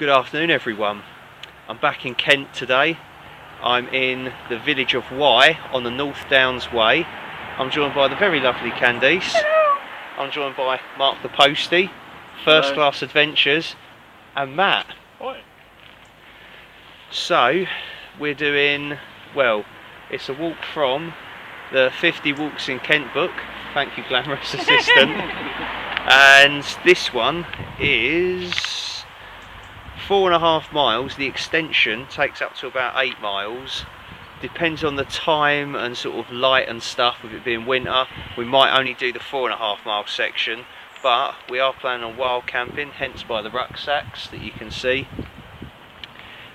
Good afternoon everyone. I'm back in Kent today. I'm in the village of Wye on the North Downs Way. I'm joined by the very lovely Candice. Hello. I'm joined by Mark the Postie, First Class Adventures, and Matt. Hi. So we're doing, well, it's a walk from the 50 Walks in Kent book. Thank you, glamorous assistant. And this one is 4.5 miles. The extension takes up to about 8 miles. Depends on the time and sort of light and stuff. With it being winter, we might only do the 4.5 mile section, but we are planning on wild camping, hence by the rucksacks that you can see.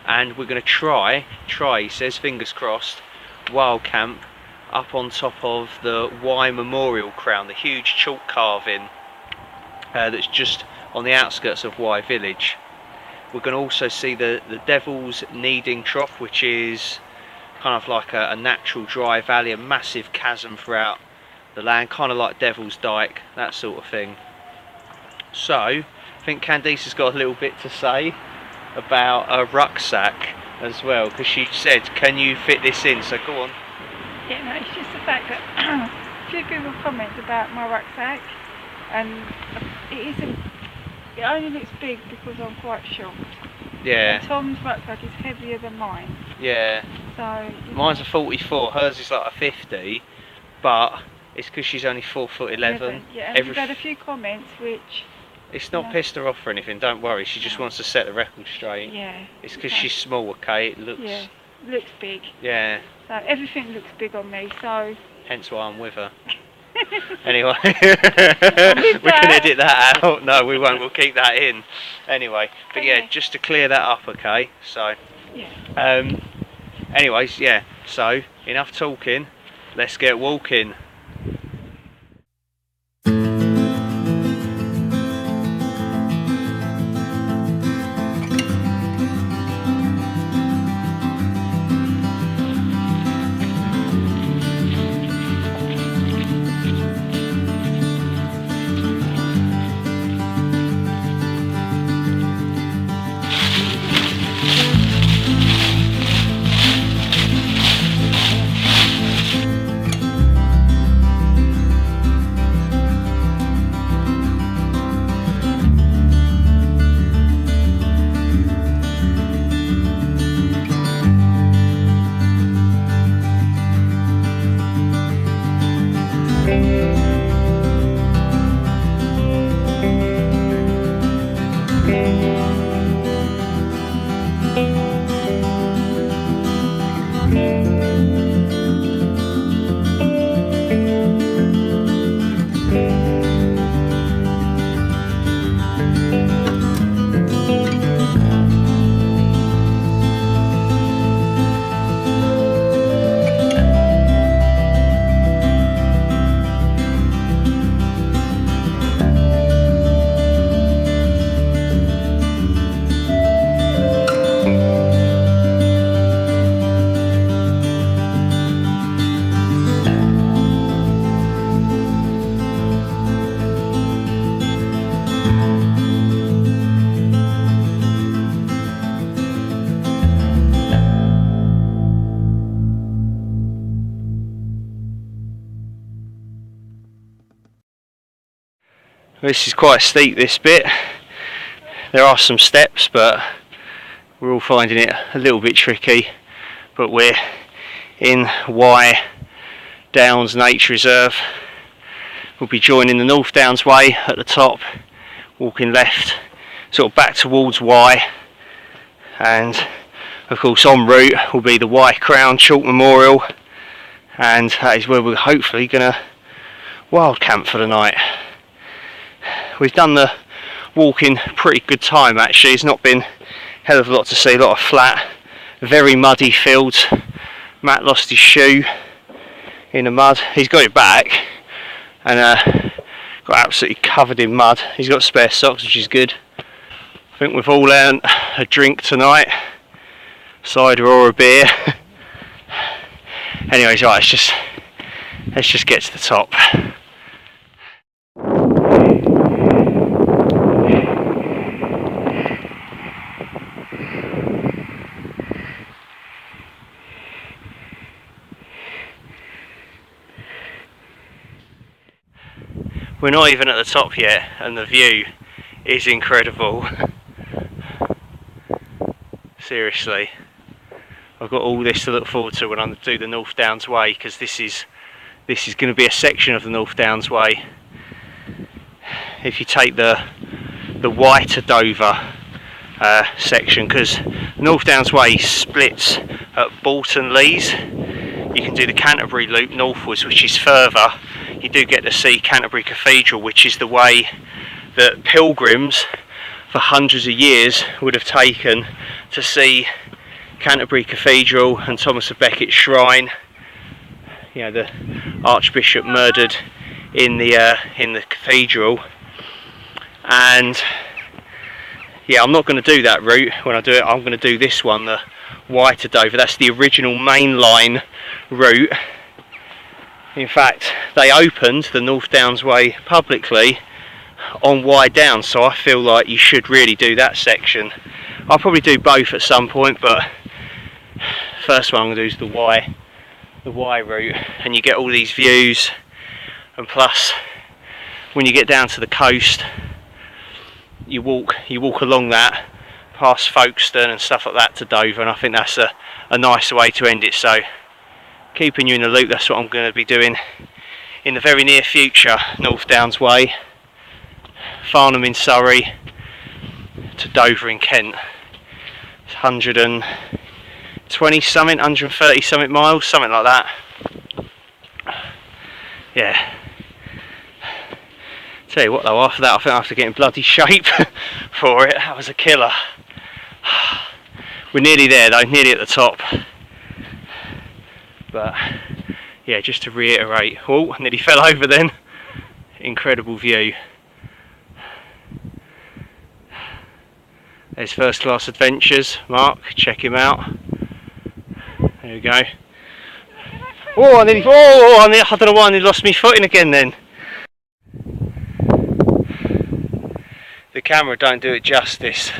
And we're going to try, he says, fingers crossed, wild camp up on top of the Wye Crown, the huge chalk carving that's just on the outskirts of Wye village. We're going to also see the Devil's Kneading Trough, which is kind of like a natural dry valley, a massive chasm throughout the land, kind of like Devil's Dyke, that sort of thing. So I think Candice has got a little bit to say about a rucksack as well, because she said, can you fit this in? So go on. Yeah, no, it's just the fact that a few Google comments about my rucksack, and it only looks big because I'm quite short. Yeah. And Tom's rucksack is heavier than mine. Yeah. So mine's a 44, hers is like a 50, but it's because she's only 4'11". Yeah, and we've had a few comments which... It's not pissed her off or anything, don't worry, she just wants to set the record straight. Yeah. It's because she's small, okay, it looks... Yeah, looks big. Yeah. So everything looks big on me, so... Hence why I'm with her. Anyway, we can edit that out. No, we won't, we'll keep that in. Anyway, but yeah, just to clear that up, okay, so... Yeah. Anyways, yeah, so, enough talking, let's get walking. This is quite steep, this bit. There are some steps, but we're all finding it a little bit tricky. But we're in Wye Downs Nature Reserve. We'll be joining the North Downs Way at the top, walking left, sort of back towards Wye. And of course en route will be the Wye Crown Chalk Memorial. And that is where we're hopefully going to wild camp for the night. We've done the walk in pretty good time actually. It's not been a hell of a lot to see, a lot of flat, very muddy fields. Matt lost his shoe in the mud. He's got it back and got absolutely covered in mud. He's got spare socks, which is good. I think we've all earned a drink tonight, cider or a beer. Anyways, right, let's just get to the top. We're not even at the top yet, and the view is incredible. Seriously, I've got all this to look forward to when I do the North Downs Way, because this is going to be a section of the North Downs Way. If you take the Wye to Dover section, because North Downs Way splits at Bolton Lees. You can do the Canterbury loop northwards, which is further. You do get to see Canterbury Cathedral, which is the way that pilgrims for hundreds of years would have taken to see Canterbury Cathedral and Thomas of Becket's shrine. You know, the Archbishop murdered in the cathedral. And yeah, I'm not going to do that route. When I do it, I'm going to do this one, the Wye to Dover. That's the original main line route. In fact, they opened the North Downs Way publicly on Wye Downs, so I feel like you should really do that section. I'll probably do both at some point, but first one I'm going to do is the Wye route, and you get all these views, and plus when you get down to the coast, you walk along that past Folkestone and stuff like that to Dover, and I think that's a nice way to end it. So keeping you in the loop, that's what I'm going to be doing in the very near future. North Downs Way, Farnham in Surrey to Dover in Kent. It's 120 something, 130 something miles, something like that. Yeah. Tell you what though, after that I think I have to get in bloody shape for it. That was a killer. We're nearly there though, nearly at the top. But yeah, just to reiterate, oh, I nearly fell over then. Incredible view. There's First Class Adventures, Mark, check him out. There we go. Oh, I don't know why I nearly lost my footing again then. The camera don't do it justice.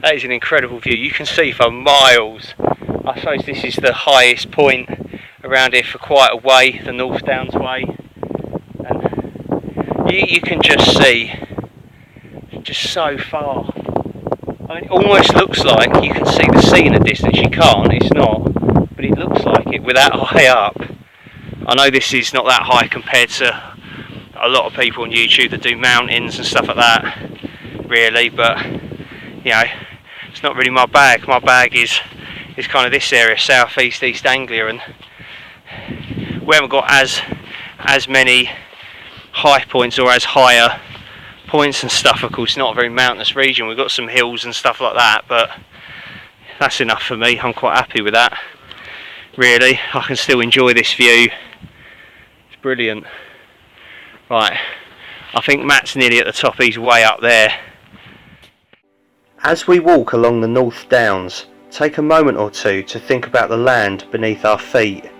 That is an incredible view. You can see for miles. I suppose this is the highest point around here for quite a way, the North Downs Way. And you can just see just so far. I mean, it almost looks like you can see the sea in the distance. You can't, it's not, but it looks like it with that high up. I know this is not that high compared to a lot of people on YouTube that do mountains and stuff like that, really, but you know, it's not really my bag. My bag is kind of this area, South East Anglia, and we haven't got as many high points or as higher points and stuff. Of course, it's not a very mountainous region. We've got some hills and stuff like that, but that's enough for me. I'm quite happy with that, really. I can still enjoy this view. It's brilliant. Right, I think Matt's nearly at the top. He's way up there. As we walk along the North Downs, take a moment or two to think about the land beneath our feet.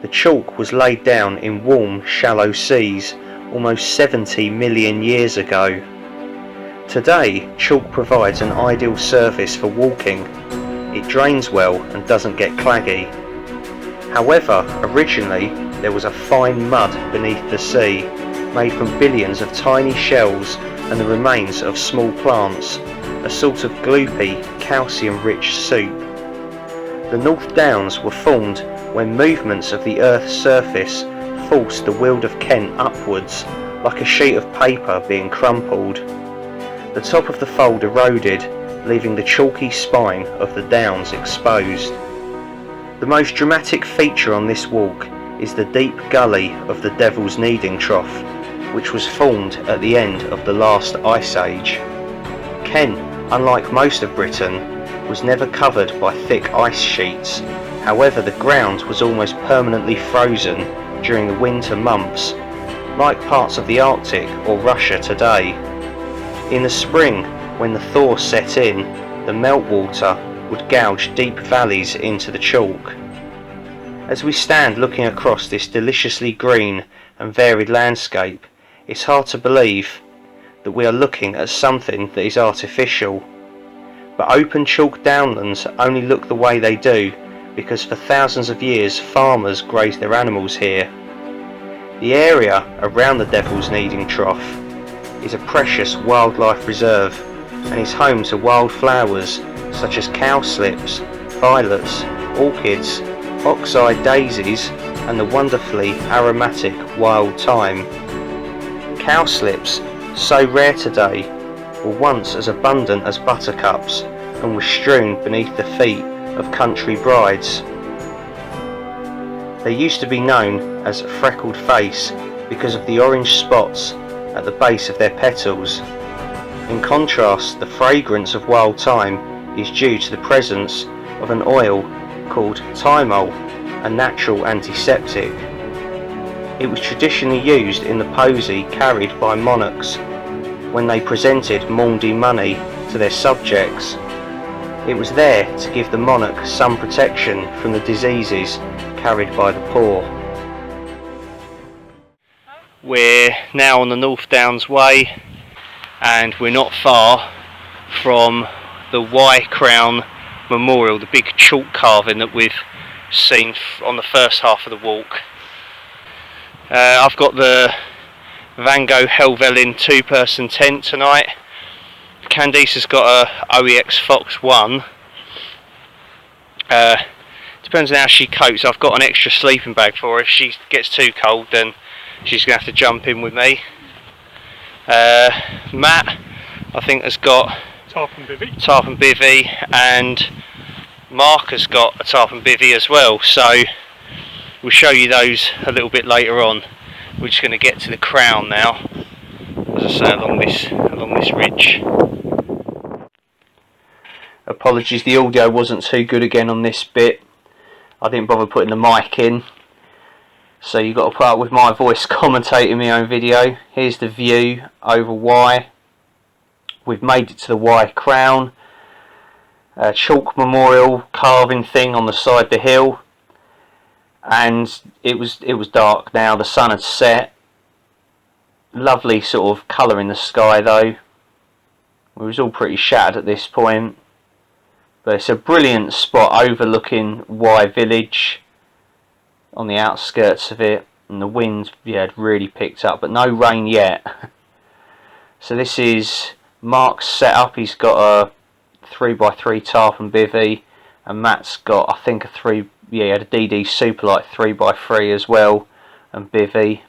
The chalk was laid down in warm, shallow seas almost 70 million years ago. Today, chalk provides an ideal surface for walking. It drains well and doesn't get claggy. However, originally there was a fine mud beneath the sea, made from billions of tiny shells and the remains of small plants, a sort of gloopy, calcium-rich soup. The North Downs were formed when movements of the Earth's surface forced the Weald of Kent upwards, like a sheet of paper being crumpled. The top of the fold eroded, leaving the chalky spine of the Downs exposed. The most dramatic feature on this walk is the deep gully of the Devil's Kneading Trough, which was formed at the end of the last ice age. Kent, unlike most of Britain, was never covered by thick ice sheets. However, the ground was almost permanently frozen during the winter months, like parts of the Arctic or Russia today. In the spring, when the thaw set in, the meltwater would gouge deep valleys into the chalk. As we stand looking across this deliciously green and varied landscape, it's hard to believe that we are looking at something that is artificial. But open chalk downlands only look the way they do because for thousands of years farmers grazed their animals here. The area around the Devil's Kneading Trough is a precious wildlife reserve and is home to wildflowers such as cowslips, violets, orchids, oxeye daisies and the wonderfully aromatic wild thyme. Cowslips, so rare today, were once as abundant as buttercups and were strewn beneath the feet of country brides. They used to be known as freckled face because of the orange spots at the base of their petals. In contrast, the fragrance of wild thyme is due to the presence of an oil called thymol, a natural antiseptic. It was traditionally used in the posy carried by monarchs when they presented Maundy money to their subjects. It was there to give the monarch some protection from the diseases carried by the poor. We're now on the North Downs Way and we're not far from the Wye Crown Memorial, the big chalk carving that we've seen on the first half of the walk. I've got the Vango Helvellyn 2-person tent tonight. Candice has got a OEX Foxx 1. Depends on how she copes. I've got an extra sleeping bag for her. If she gets too cold, then she's going to have to jump in with me. Matt, I think, has got tarp and bivvy, and Mark has got a tarp and bivvy as well. So we'll show you those a little bit later on. We're just going to get to the crown now, as I say, along this ridge. Apologies, the audio wasn't too good again on this bit. I didn't bother putting the mic in, so you've got to put up with my voice commentating my own video. Here's the view over Wye. We've made it to the Wye Crown. A chalk memorial carving thing on the side of the hill, and it was dark now. The sun had set. Lovely sort of colour in the sky though. We was all pretty shattered at this point. But it's a brilliant spot overlooking Wye village on the outskirts of it, and the wind had really picked up, but no rain yet. So this is Mark's setup. He's got a 3x3 tarp and bivvy, and Matt's got, I think, he had a DD Superlight 3x3 as well, and bivvy.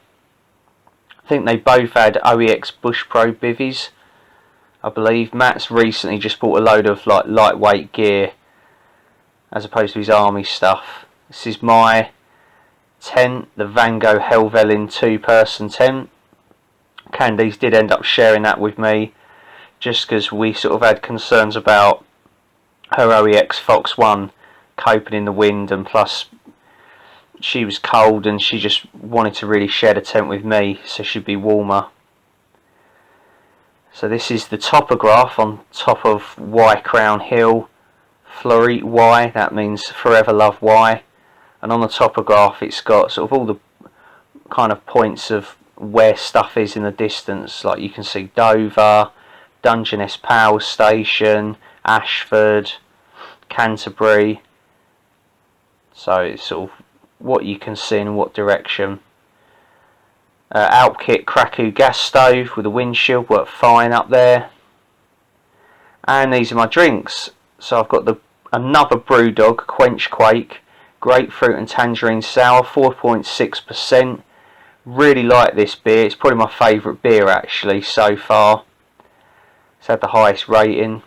I think they both had OEX Bush Pro bivvies, I believe. Matt's recently just bought a load of like lightweight gear as opposed to his army stuff. This is my tent, the Vango Helvellyn 2-person tent. Candice did end up sharing that with me just because we sort of had concerns about her OEX Foxx 1 coping in the wind, and plus she was cold and she just wanted to really share the tent with me so she'd be warmer. So this is the topograph on top of Wye Crown Hill, Floreat Wye, that means forever love Wye. And on the topograph it's got sort of all the kind of points of where stuff is in the distance, like you can see Dover, Dungeness Power Station, Ashford, Canterbury. So it's sort of what you can see in what direction. Alpkit Krakow gas stove with a windshield worked fine up there. And these are my drinks. So I've got another Brewdog Quench Quake grapefruit and tangerine sour, 4.6%. Really like this beer. It's probably my favourite beer actually so far. It's had the highest rating.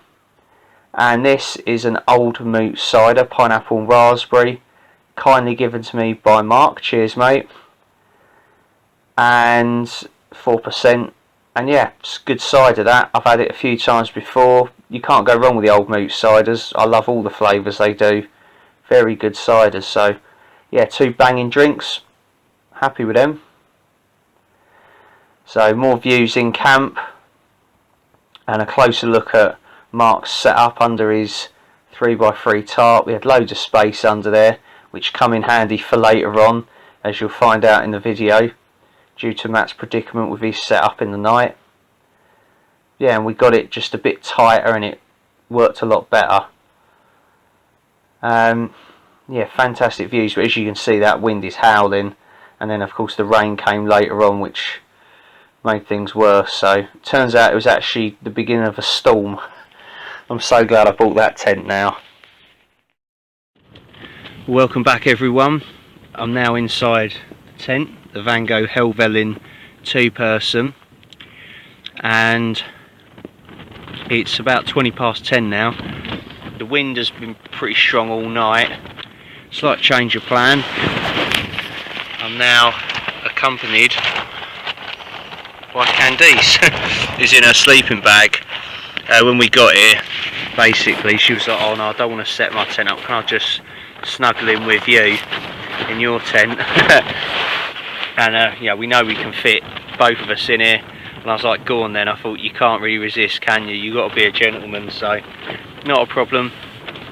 And this is an Old Moot cider, pineapple and raspberry, kindly given to me by Mark. Cheers, mate. And 4%, and yeah, it's good cider that. I've had it a few times before. You can't go wrong with the Old Moot ciders. I love all the flavours they do. Very good ciders. So yeah, 2 banging drinks. Happy with them. So more views in camp, and a closer look at Mark's setup under his 3x3 tarp. We had loads of space under there, which come in handy for later on, as you'll find out in the video, due to Matt's predicament with his setup in the night. Yeah, and we got it just a bit tighter and it worked a lot better. Yeah, fantastic views, but as you can see that wind is howling and then of course the rain came later on, which made things worse. So it turns out it was actually the beginning of a storm. I'm so glad I bought that tent now. Welcome back everyone. I'm now inside the tent, the Vango Helvellyn 2-person, and it's about 20 past 10 now. The wind has been pretty strong all night. Slight change of plan. I'm now accompanied by Candice, who's in her sleeping bag. When we got here, basically she was like, oh no, I don't want to set my tent up, can I just snuggle in with you in your tent? And yeah, we know we can fit both of us in here, and I was like, go on then. I thought, you can't really resist, can you? You've got to be a gentleman, so not a problem,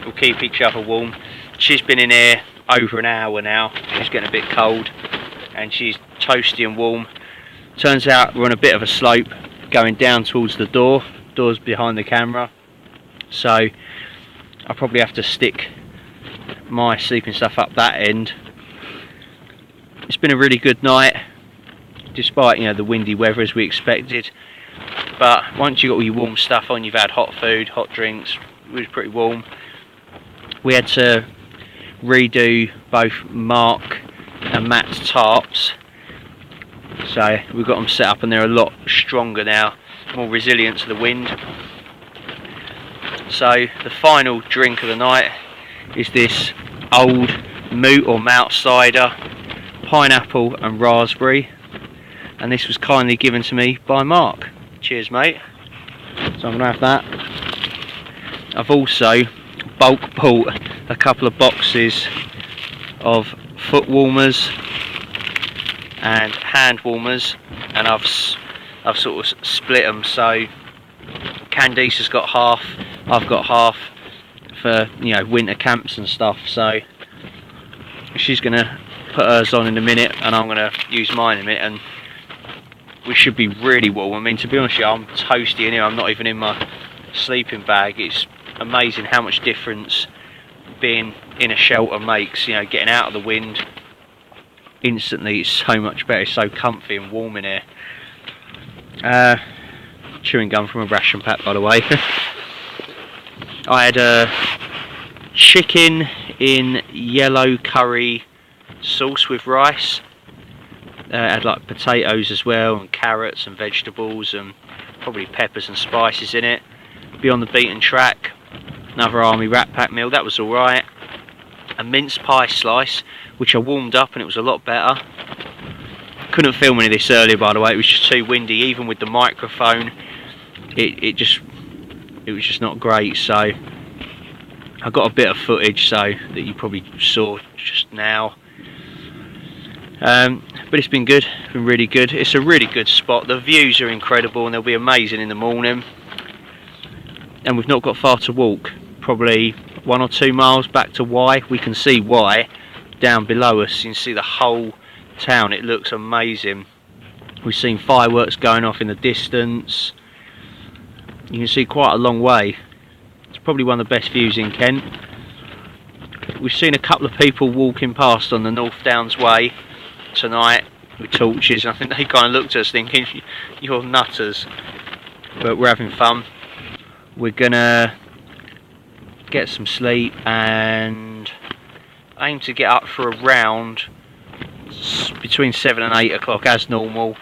we'll keep each other warm. She's been in here over an hour now, she's getting a bit cold and she's toasty and warm. Turns out we're on a bit of a slope going down towards the door's behind the camera, so I'll probably have to stick my sleeping stuff up that end. It's been a really good night, despite, you know, the windy weather as we expected, but once you've got all your warm stuff on, you've had hot food, hot drinks, it was pretty warm. We had to redo both Mark and Matt's tarps, so we've got them set up and they're a lot stronger now, more resilient to the wind. So the final drink of the night is this old moot or malt cider, pineapple and raspberry, and this was kindly given to me by Mark. Cheers mate. So I'm going to have that. I've also bulk bought a couple of boxes of foot warmers and hand warmers, and I've sort of split them, so Candice has got half, I've got half for, you know, winter camps and stuff. So she's gonna put hers on in a minute and I'm gonna use mine in a minute, and we should be really warm. I mean, to be honest with you, I'm toasty in here, I'm not even in my sleeping bag. It's amazing how much difference being in a shelter makes, you know, getting out of the wind instantly. It's so much better, it's so comfy and warm in here. Chewing gum from a ration pack, by the way. I had a chicken in yellow curry sauce with rice. I had like potatoes as well, and carrots and vegetables, and probably peppers and spices in it. Beyond the beaten track, another army rat pack meal, that was alright. A mince pie slice, which I warmed up and it was a lot better. Couldn't film any of this earlier, by the way, it was just too windy. Even with the microphone, it was just not great, so I got a bit of footage so that you probably saw just now. But it's been good, it's been really good. It's a really good spot, the views are incredible and they'll be amazing in the morning. And we've not got far to walk, probably 1 or 2 miles back to Wye. We can see Wye down below us, you can see the whole town, it looks amazing. We've seen fireworks going off in the distance, you can see quite a long way. It's probably one of the best views in Kent. We've seen a couple of people walking past on the North Downs Way tonight with torches, and I think they kind of looked at us thinking, you're nutters, but we're having fun. We're gonna get some sleep and aim to get up for around between 7 and 8 o'clock as normal.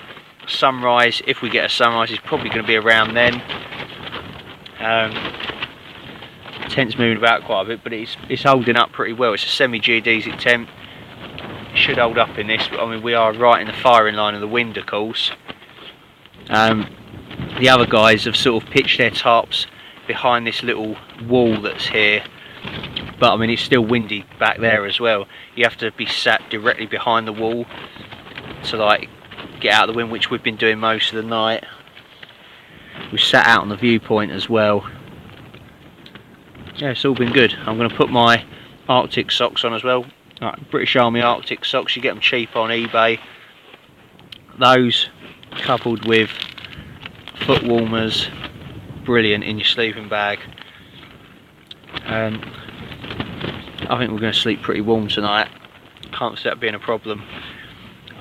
Sunrise, if we get a sunrise, is probably going to be around then. Tent's moving about quite a bit, but it's holding up pretty well. It's a semi-geodesic tent, it should hold up in this, but I mean, we are right in the firing line of the wind, of course. The other guys have sort of pitched their tarps behind this little wall that's here, but I mean, it's still windy back there as well. You have to be sat directly behind the wall to like get out of the wind, which we've been doing most of the night. We sat out on the viewpoint as well. Yeah, it's all been good. I'm going to put my Arctic socks on as well. Right, British Army Arctic socks, you get them cheap on eBay. Those coupled with foot warmers, brilliant in your sleeping bag. I think we're going to sleep pretty warm tonight. Can't see that being a problem.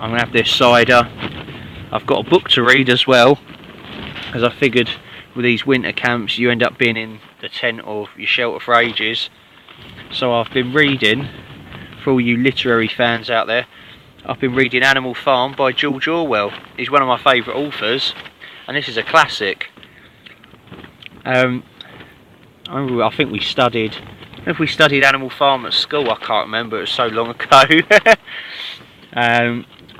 I'm going to have this cider. I've got a book to read as well, as I figured with these winter camps you end up being in the tent or your shelter for ages. So I've been reading, for all you literary fans out there, I've been reading Animal Farm by George Orwell. He's one of my favourite authors, and this is a classic. I think we studied, if we studied Animal Farm at school, I can't remember, it was so long ago.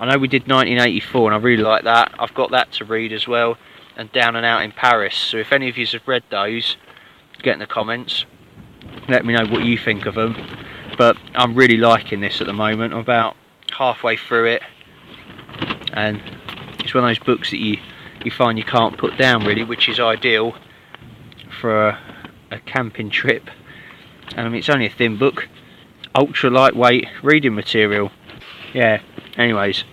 I know we did 1984 and I really like that. I've got that to read as well, and Down and Out in Paris. So if any of you have read those, get in the comments, let me know what you think of them. But I'm really liking this at the moment. I'm about halfway through it, and it's one of those books that you find you can't put down really, which is ideal for a camping trip. It's only a thin book, ultra lightweight reading material. Yeah, anyways,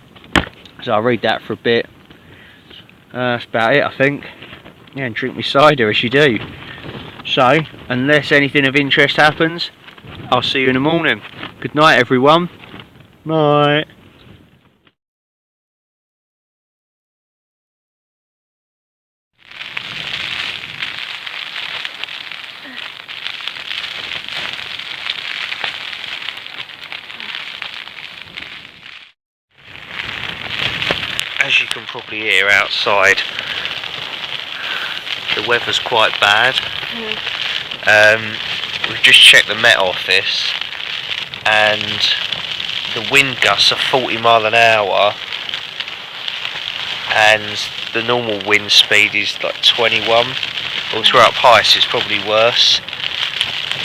so I'll read that for a bit. That's about it, I think. Yeah, and drink me cider as you do. So, unless anything of interest happens, I'll see you in the morning. Good night, everyone. Night. As you can probably hear outside, the weather's quite bad. We've just checked the Met Office, and the wind gusts are 40 mile an hour, and the normal wind speed is like 21. Also, we're up high, so it's probably worse.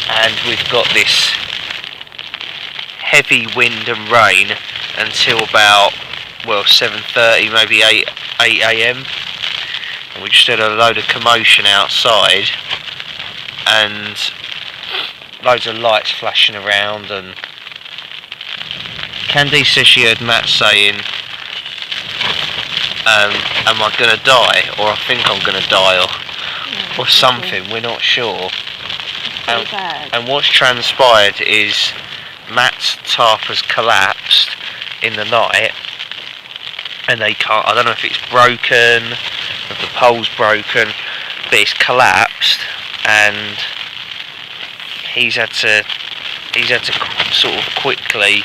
And we've got this heavy wind and rain until about, well, 7:30, maybe 8 AM. And we just had a load of commotion outside, and loads of lights flashing around, and Candice says she heard Matt saying, am I gonna die, or I think I'm gonna die, or something, we're not sure. And what's transpired is Matt's tarp has collapsed in the night, and they can't, I don't know if it's broken, if the pole's broken, but it's collapsed, and he's had to sort of quickly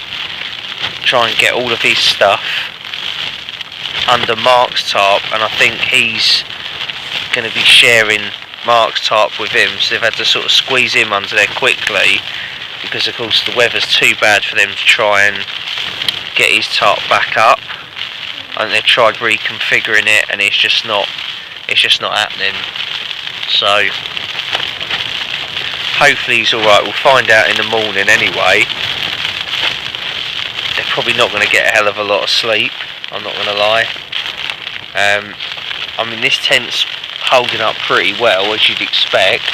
try and get all of his stuff under Mark's tarp, and I think he's going to be sharing Mark's tarp with him, so they've had to sort of squeeze him under there quickly, because of course the weather's too bad for them to try and get his tarp back up. I think they've tried reconfiguring it, and it's just not happening. So hopefully he's alright. We'll find out in the morning anyway. They're probably not going to get a hell of a lot of sleep, I'm not going to lie. This tent's holding up pretty well, as you'd expect.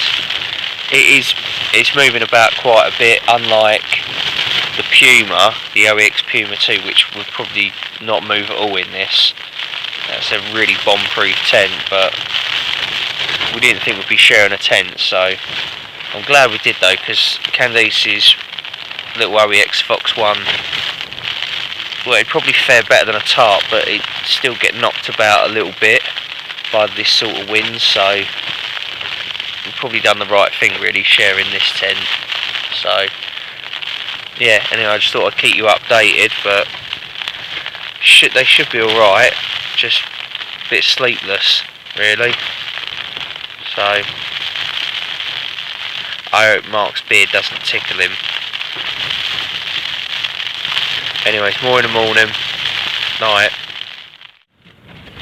It's moving about quite a bit, unlike the Puma, the OEX Puma 2, which would probably not move at all in this. That's a really bomb-proof tent, but we didn't think we'd be sharing a tent, so I'm glad we did though, because Candice's little OEX Foxx 1, well, it'd probably fare better than a tarp, but it'd still get knocked about a little bit by this sort of wind, so we've probably done the right thing really, sharing this tent. So yeah, anyway, I just thought I'd keep you updated, but they should be alright, just a bit sleepless really. So I hope Mark's beard doesn't tickle him. Anyways, more in the morning. Night.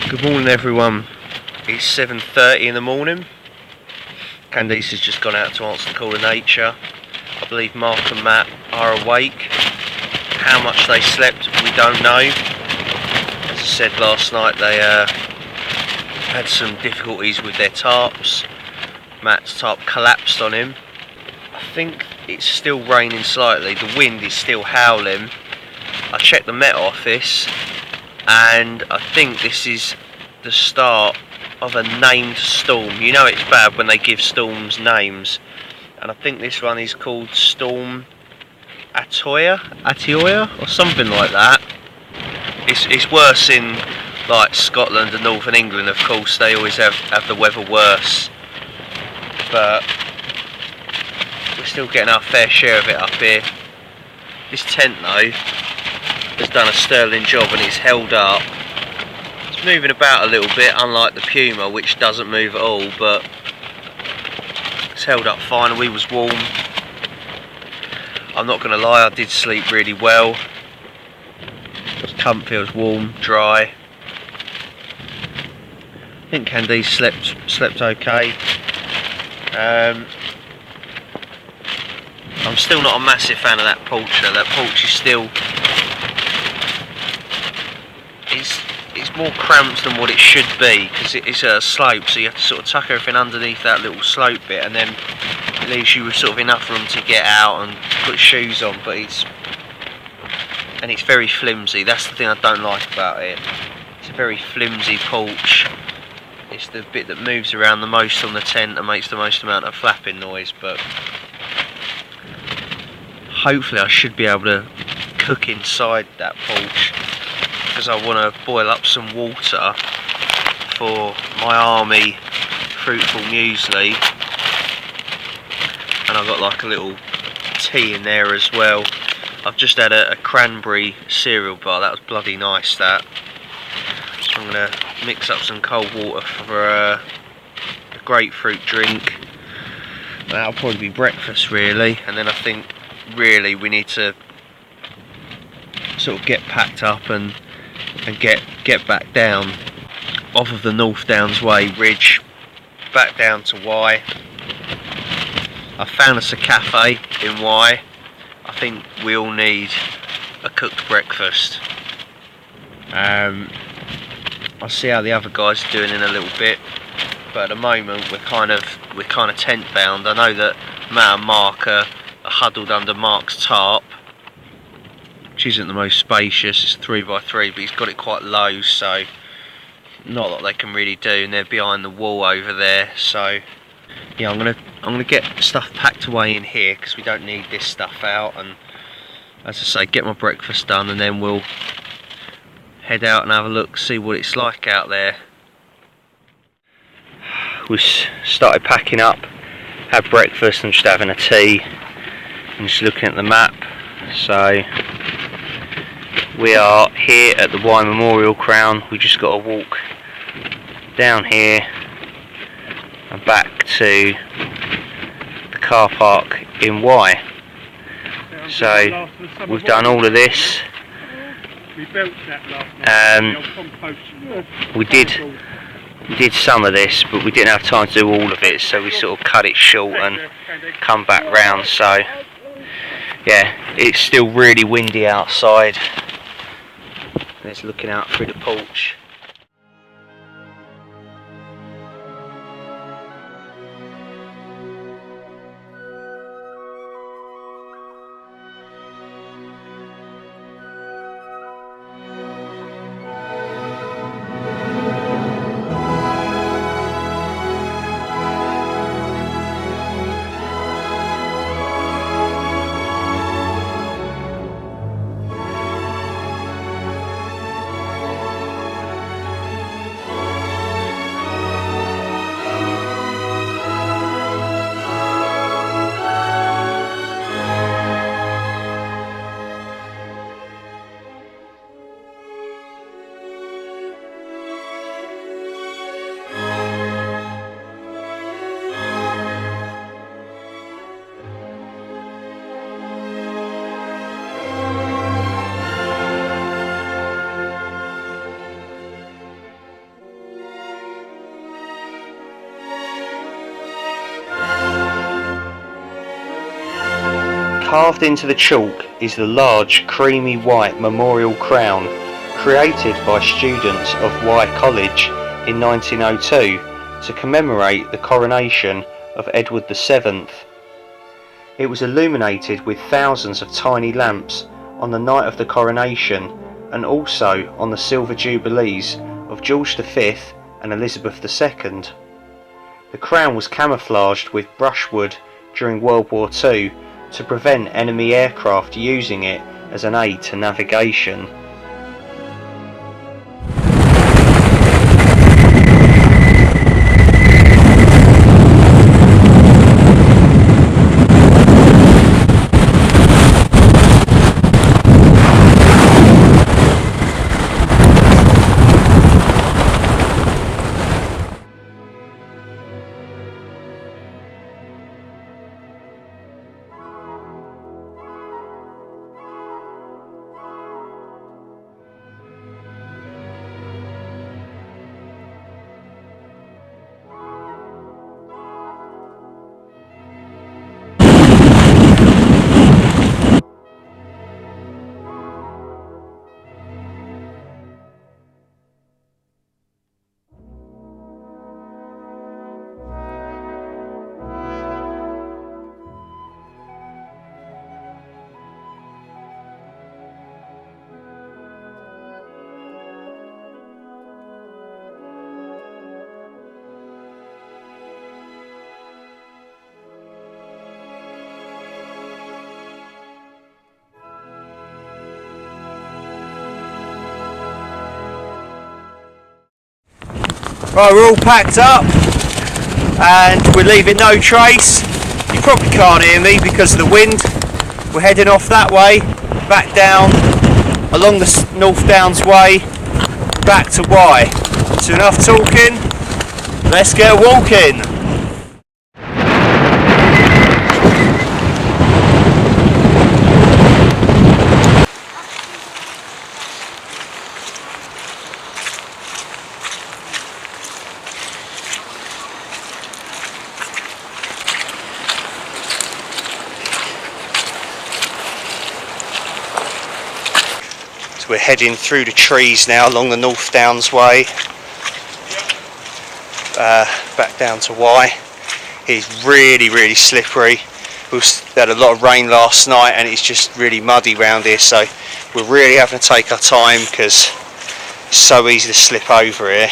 Good morning everyone. It's 7:30 in the morning. Candice has just gone out to answer the call of nature. I believe Mark and Matt are awake. How much they slept, we don't know. As I said last night, they had some difficulties with their tarps. Matt's tarp collapsed on him. I think it's still raining slightly. The wind is still howling. I checked the Met Office, and I think this is the start of a named storm. You know it's bad when they give storms names, and I think this one is called Storm Atioya or something like that. It's worse in like Scotland and Northern England, of course. They always have the weather worse, but we're still getting our fair share of it up here. This tent though has done a sterling job, and it's held up. It's moving about a little bit, unlike the Puma, which doesn't move at all, but it's held up fine. We was warm. I'm not going to lie, I did sleep really well. It was comfy, it was warm, dry. I think Candice slept okay. I'm still not a massive fan of that porch though. That porch is still... It's more cramped than what it should be, because it's a slope, so you have to sort of tuck everything underneath that little slope bit, and then it leaves you with sort of enough room to get out and put shoes on, but it's very flimsy. That's the thing I don't like about it. It's a very flimsy porch. It's the bit that moves around the most on the tent and makes the most amount of flapping noise, but hopefully I should be able to cook inside that porch, because I want to boil up some water for my army fruitful muesli, and I've got like a little tea in there as well. I've just had a cranberry cereal bar, that was bloody nice that. So I'm going to mix up some cold water for a grapefruit drink. That'll probably be breakfast really, and then I think really we need to sort of get packed up and get back down off of the North Downs Way ridge back down to Wye. I found us a cafe in Wye. I think we all need a cooked breakfast. I'll see how the other guys are doing in a little bit, but at the moment we're kind of tent bound. I know that Matt and Mark are huddled under Mark's tarp, which isn't the most spacious. It's 3x3, but he's got it quite low, so not a lot they can really do, and they're behind the wall over there. So yeah, I'm gonna get stuff packed away in here, because we don't need this stuff out, and as I say, get my breakfast done, and then we'll head out and have a look, see what it's like out there. We started packing up, had breakfast, and just having a tea and just looking at the map. So we are here at the Wye Memorial Crown. We just got to walk down here and back to the car park in Wye. So we've done all of this. We built that last night. We did some of this, but we didn't have time to do all of it, so we sort of cut it short and come back round. So yeah, it's still really windy outside. Let's looking out through the porch. Carved into the chalk is the large creamy white memorial crown created by students of Wye College in 1902 to commemorate the coronation of Edward VII. It was illuminated with thousands of tiny lamps on the night of the coronation, and also on the silver jubilees of George V and Elizabeth II. The crown was camouflaged with brushwood during World War II to prevent enemy aircraft using it as an aid to navigation. Right, we're all packed up and we're leaving no trace. You probably can't hear me because of the wind. We're heading off that way, back down along the North Downs way, back to Wye. So enough talking, let's get walking. We're heading through the trees now along the North Downs way, back down to Wye. It's really slippery. We had a lot of rain last night and it's just really muddy round here, so we're really having to take our time because it's so easy to slip over here.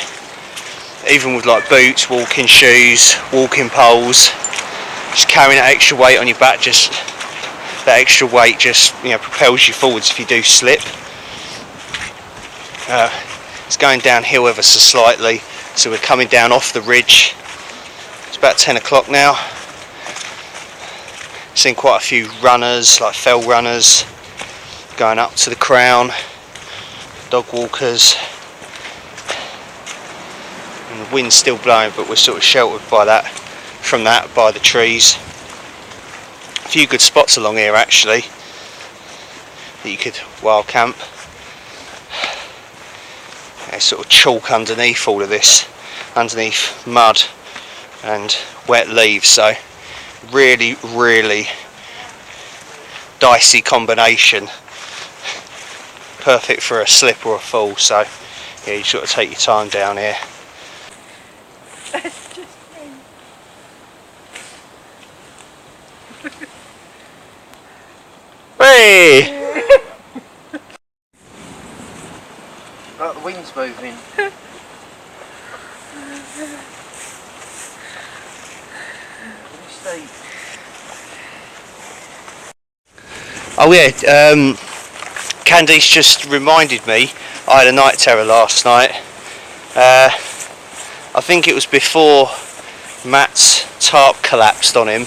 Even with like boots, walking shoes, walking poles, just carrying that extra weight on your back, just that extra weight just, you know, propels you forwards if you do slip. It's going downhill ever so slightly, so we're coming down off the ridge. It's about 10 o'clock now. Seen quite a few runners, like fell runners, going up to the Crown, dog walkers. And the wind's still blowing, but we're sort of sheltered by that, by the trees. A few good spots along here actually that you could wild camp. There's sort of chalk underneath all of this, underneath mud and wet leaves, so really dicey combination. Perfect for a slip or a fall, so yeah, you sort of take your time down here. That's just me. Hey! Right, the wind's moving. Oh yeah, Candice just reminded me I had a night terror last night. I think it was before Matt's tarp collapsed on him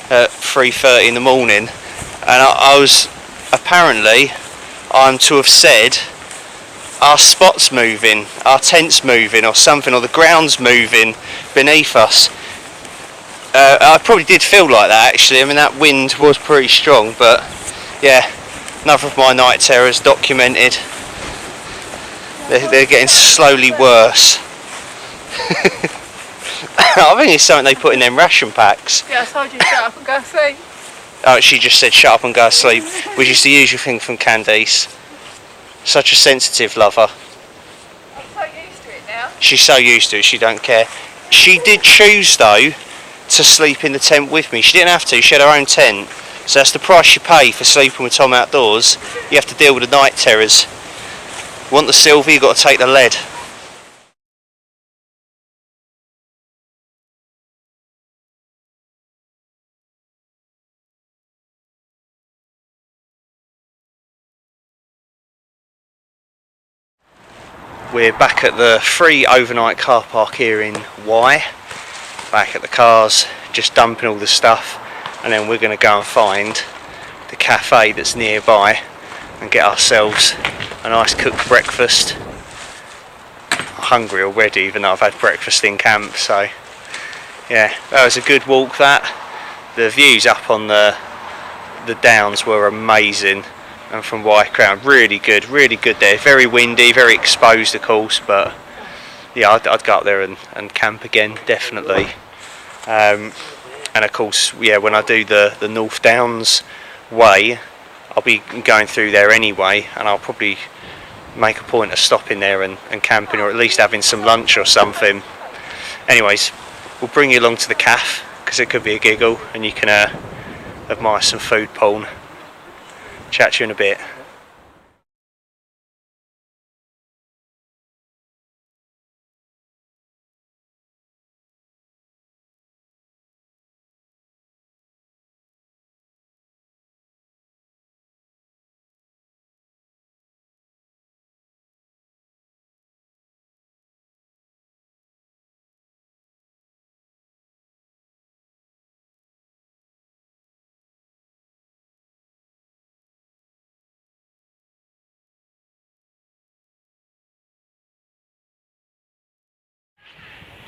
at 3:30 in the morning, and I was, apparently I'm to have said our spot's moving, our tent's moving or something, or the ground's moving beneath us. I probably did feel like that actually. I mean, that wind was pretty strong, but yeah, another of my night terrors documented. They're getting slowly worse. I think it's something they put in them ration packs. Yeah, I told you to shut up and go to sleep. Oh, she just said shut up and go to sleep, which is the usual thing from Candice. Such a sensitive lover. I'm so used to it now. She's so used to it, she don't care. She did choose though to sleep in the tent with me. She didn't have to, she had her own tent. So that's the price you pay for sleeping with Tom outdoors. You have to deal with the night terrors. Want the silver, you've got to take the lead. We're back at the free overnight car park here in Wye. Back at the cars, just dumping all the stuff, and then we're going to go and find the cafe that's nearby and get ourselves a nice cooked breakfast. I'm hungry already, even though I've had breakfast in camp, so yeah, that was a good walk. That the views up on the downs were amazing, and from Wye Crown, really good there. Very windy, very exposed of course, but yeah, I'd go up there and camp again, definitely. And of course, yeah, when I do the North Downs way, I'll be going through there anyway, and I'll probably make a point of stopping there and camping, or at least having some lunch or something. Anyways, we'll bring you along to the cafe, because it could be a giggle, and you can admire some food porn. Chat to you in a bit.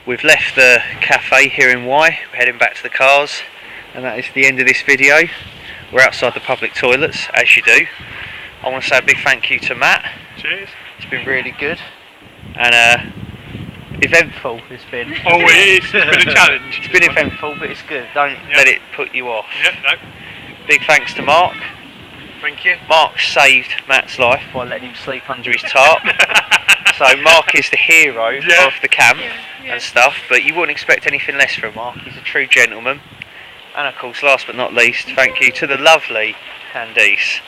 we've left the cafe here in Wye. We're heading back to the cars, and that is the end of this video. We're outside the public toilets, as you do. I want to say a big thank you to Matt. Cheers. It's been really good and eventful. It's been. Oh, it is. It's been a challenge. It's been eventful, but it's good. Don't let it put you off. Yeah, no. Big thanks to Mark. Thank you. Mark saved Matt's life by letting him sleep under his tarp. So Mark is the hero of the camp and stuff, but you wouldn't expect anything less from Mark. He's a true gentleman. And of course, last but not least, thank you to the lovely Candice.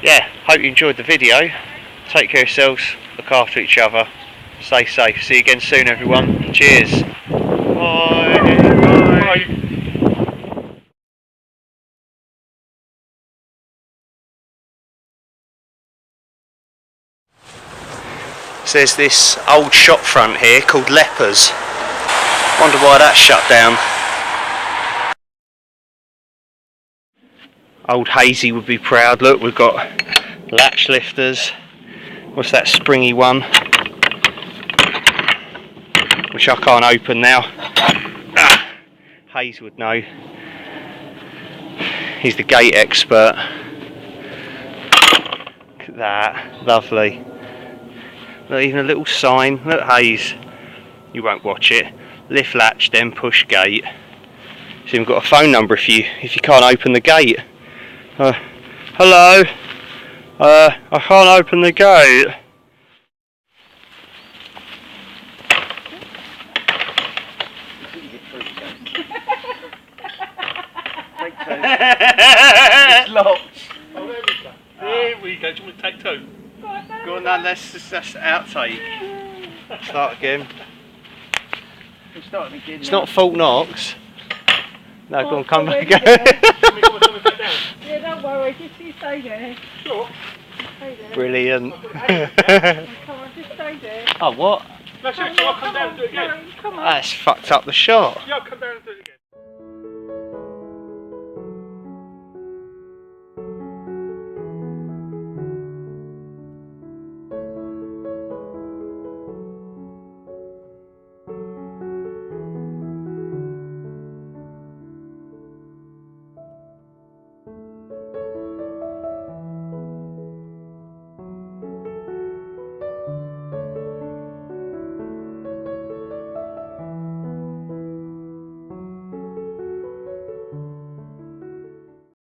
Yeah, hope you enjoyed the video. Take care of yourselves, look after each other, stay safe. See you again soon, everyone. Cheers. Bye. Bye. So there's this old shop front here called Lepers. Wonder why that's shut down. Old Hazy would be proud. Look, we've got latch lifters. What's that springy one? Which I can't open now. Hayes would know. He's the gate expert. Look at that. Lovely. Look, even a little sign. Look, Hayes. You won't watch it. Lift latch, then push gate. So you've got a phone number if you can't open the gate. Hello. I can't open the gate. It's locked. Oh, there we go. There we go. Do you want to take two? Go on then, let's outtake. Start again. It's not Fort Knox. No, go on, come back again. Yeah, don't worry, just you stay there. Sure. Stay there. Brilliant. Come on, just stay there. Oh, what? No, seriously, I'll come down and do it again. Come on. That's fucked up the shot. Yeah, I'll come down and do it again.